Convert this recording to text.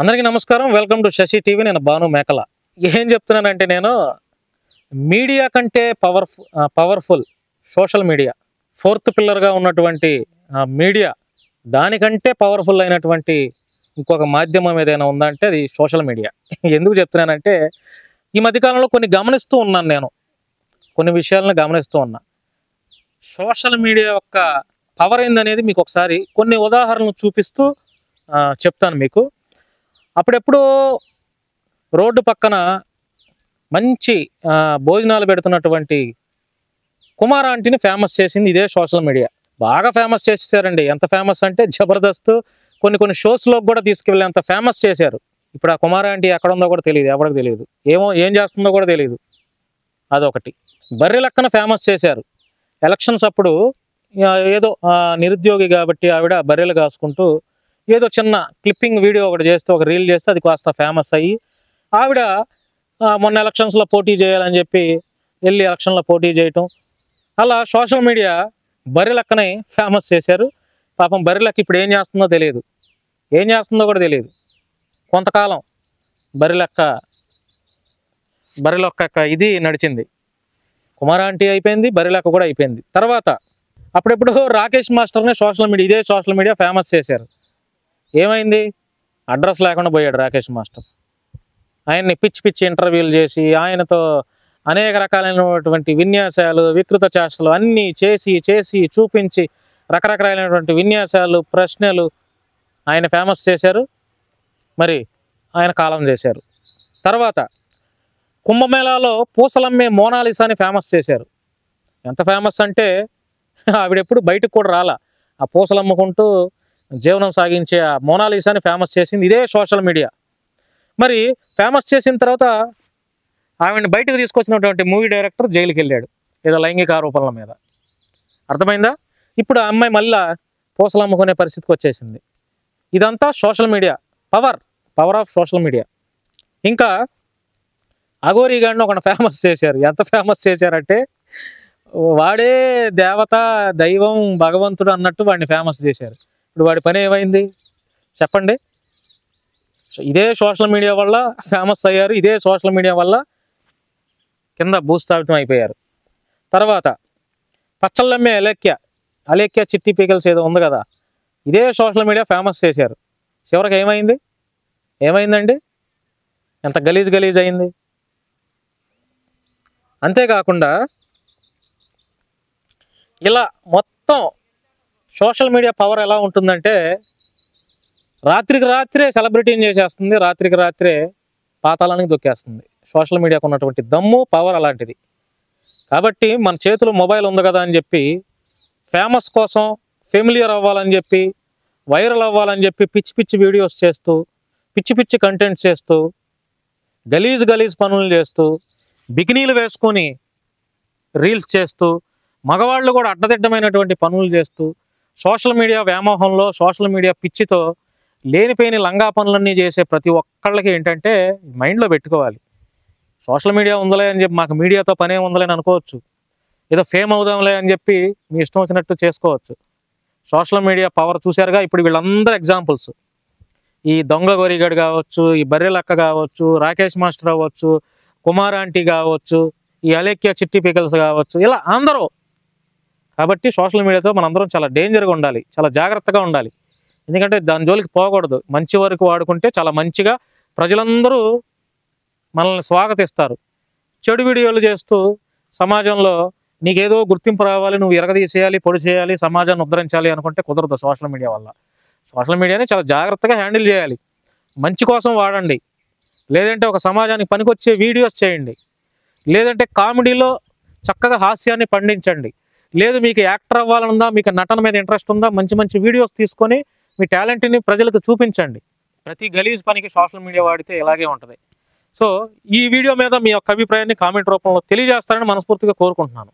అందరికీ నమస్కారం. Welcome to Shashi TV. నేను భాను మేకల. ఏం చెప్తున్నానంటే నేను మీడియా కంటే పవర్ఫుల్ సోషల్ మీడియా, ఫోర్త్ పిల్లర్గా ఉన్నటువంటి మీడియా, దానికంటే పవర్ఫుల్ అయినటువంటి ఇంకొక మాధ్యమం ఏదైనా ఉందంటే అది సోషల్ మీడియా. ఎందుకు చెప్తున్నానంటే ఈ మధ్యకాలంలో గమనిస్తూ ఉన్నాను. నేను కొన్ని విషయాలను గమనిస్తూ ఉన్నా. సోషల్ మీడియా యొక్క పవర్ ఏందనేది మీకు ఒకసారి కొన్ని ఉదాహరణలు చూపిస్తూ చెప్తాను మీకు. అప్పుడెప్పుడు రోడ్డు పక్కన మంచి భోజనాలు పెడుతున్నటువంటి కుమార్ ఆంటీని ఫేమస్ చేసింది ఇదే సోషల్ మీడియా. బాగా ఫేమస్ చేసేసారండి. ఎంత ఫేమస్ అంటే జబర్దస్త్ కొన్ని షోస్లోకి కూడా తీసుకువెళ్ళేంత ఫేమస్ చేశారు. ఇప్పుడు ఆ కుమార్ ఆంటీ ఎక్కడ ఉందో కూడా తెలియదు, ఎవరికి తెలియదు, ఏం చేస్తుందో కూడా తెలియదు. అదొకటి. బర్రె లెక్కన ఫేమస్ చేశారు. ఎలక్షన్స్ అప్పుడు ఏదో నిరుద్యోగి కాబట్టి ఆవిడ బర్రెలు కాసుకుంటూ ఏదో చిన్న క్లిప్పింగ్ వీడియో ఒకటి చేస్తే, ఒక రీల్ చేస్తే అది కాస్త ఫేమస్ అయ్యి ఆవిడ మొన్న ఎలక్షన్స్లో పోటీ చేయాలని చెప్పి వెళ్ళి ఎలక్షన్లో పోటీ చేయటం, అలా సోషల్ మీడియా బర్రె లెక్కనే ఫేమస్ చేశారు. పాపం బర్రె లెక్క ఇప్పుడు ఏం చేస్తుందో తెలియదు, ఏం చేస్తుందో కూడా తెలియదు. కొంతకాలం బర్రె లెక్క ఇది నడిచింది. కుమార్ ఆంటీ అయిపోయింది, బర్రె లెక్క కూడా అయిపోయింది. తర్వాత అప్పుడెప్పుడు రాకేష్ మాస్టర్ని ఇదే సోషల్ మీడియా ఫేమస్ చేశారు. ఏమైంది? అడ్రస్ లేకుండా పోయాడు రాకేష్ మాస్టర్. ఆయన్ని పిచ్చి ఇంటర్వ్యూలు చేసి ఆయనతో అనేక రకాలైనటువంటి విన్యాసాలు, వికృత చేష్టలు అన్నీ చేసి చూపించి రకరకాలైనటువంటి విన్యాసాలు, ప్రశ్నలు ఆయన ఫేమస్ చేశారు. మరి ఆయన కాలం చేశారు. తర్వాత కుంభమేళాలో పూసలమ్మే మోనాలిసాని ఫేమస్ చేశారు. ఎంత ఫేమస్ అంటే ఆవిడెప్పుడు బయటకు కూడా రాలా. ఆ పూసలు అమ్ముకుంటూ జీవనం సాగించే ఆ మోనాలిసాని ఫేమస్ చేసింది ఇదే సోషల్ మీడియా. మరి ఫేమస్ చేసిన తర్వాత ఆవిడని బయటకు తీసుకొచ్చినటువంటి మూవీ డైరెక్టర్ జైలుకి వెళ్ళాడు ఏదో లైంగిక ఆరోపణల మీద. అర్థమైందా? ఇప్పుడు ఆ అమ్మాయి మళ్ళీ పూసలు అమ్ముకునే పరిస్థితికి వచ్చేసింది. ఇదంతా social media power of social media. ఇంకా అఘోరీ గాడిని ఒకటి ఫేమస్ చేశారు. ఎంత ఫేమస్ చేశారంటే వాడే దేవత, దైవం, భగవంతుడు అన్నట్టు వాడిని ఫేమస్ చేశారు. ఇప్పుడు వాడి పని ఏమైంది చెప్పండి? ఇదే సోషల్ మీడియా వల్ల ఫేమస్ అయ్యారు. ఇదే సోషల్ మీడియా వల్ల కింద భూస్థాపితం అయిపోయారు. తర్వాత పచ్చళ్ళమ్మే అలేఖ్య చిట్టి పీకల్స్ ఏదో ఉంది కదా, ఇదే సోషల్ మీడియా ఫేమస్ చేశారు. చివరికి ఏమైందండి? ఎంత గలీజ్ అయింది. అంతేకాకుండా ఇలా మొత్తం సోషల్ మీడియా పవర్ ఎలా ఉంటుందంటే రాత్రికి రాత్రే సెలబ్రిటీని చేసేస్తుంది, రాత్రికి రాత్రే పాతాళానికి దొక్కేస్తుంది. సోషల్ మీడియాకు ఉన్నటువంటి దమ్ము, పవర్ అలాంటిది. కాబట్టి మన చేతిలో మొబైల్ ఉంది కదా అని చెప్పి ఫేమస్ కోసం, ఫెమిలియర్ అవ్వాలని చెప్పి, వైరల్ అవ్వాలని చెప్పి పిచ్చి వీడియోస్ చేస్తూ, పిచ్చి కంటెంట్ చేస్తూ, గలీజ్ పనులు చేస్తూ, బికినీలు వేసుకొని రీల్స్ చేస్తూ, మగవాళ్ళు కూడా అడ్డదిడ్డమైనటువంటి పనులు చేస్తూ, సోషల్ మీడియా వ్యామోహంలో, సోషల్ మీడియా పిచ్చితో లేనిపోయిన లంగా పనులన్నీ చేసే ప్రతి ఒక్కళ్ళకి ఏంటంటే మైండ్లో పెట్టుకోవాలి. సోషల్ మీడియా ఉందలే అని చెప్పి మాకు మీడియాతో పనే ఉందలే అని అనుకోవచ్చు. ఏదో ఫేమ్ అవుదాంలే అని చెప్పి మీ ఇష్టం వచ్చినట్టు చేసుకోవచ్చు. సోషల్ మీడియా పవర్ చూశారుగా. ఇప్పుడు వీళ్ళందరూ ఎగ్జాంపుల్స్. ఈ దొంగ గోరిగడ్ కావచ్చు, ఈ బర్రె లెక్క కావచ్చు, రాకేష్ మాస్టర్ అవ్వచ్చు, కుమార్ ఆంటీ కావచ్చు, ఈ అలేఖ్య చిట్టి పికల్స్ కావచ్చు, ఇలా అందరూ. కాబట్టి సోషల్ మీడియాతో మనందరం చాలా డేంజర్గా ఉండాలి, చాలా జాగ్రత్తగా ఉండాలి. ఎందుకంటే దాని జోలికి పోకూడదు. మంచి వరకు వాడుకుంటే చాలా మంచిగా ప్రజలందరూ మనల్ని స్వాగతిస్తారు. చెడు వీడియోలు చేస్తూ సమాజంలో నీకేదో గుర్తింపు రావాలి, నువ్వు ఎరగదీసేయాలి, పొడి చేయాలి, సమాజాన్ని ఉద్ధరించాలి అనుకుంటే కుదరదు. సోషల్ మీడియా వల్ల సోషల్ మీడియాని చాలా జాగ్రత్తగా హ్యాండిల్ చేయాలి. మంచి కోసం వాడండి, లేదంటే ఒక సమాజానికి పనికొచ్చే వీడియోస్ చేయండి, లేదంటే కామెడీలో చక్కగా హాస్యాన్ని పండించండి, లేదు మీకు యాక్టర్ అవ్వాలనుందా, మీకు నటన మీద ఇంట్రెస్ట్ ఉందా, మంచి వీడియోస్ తీసుకొని మీ టాలెంట్ని ప్రజలకు చూపించండి. ప్రతి గలీజ్ పనికి సోషల్ మీడియా వాడితే ఇలాగే ఉంటుంది. సో ఈ వీడియో మీద మీ యొక్క అభిప్రాయాన్ని కామెంట్ రూపంలో తెలియజేస్తారని మనస్ఫూర్తిగా కోరుకుంటున్నాను.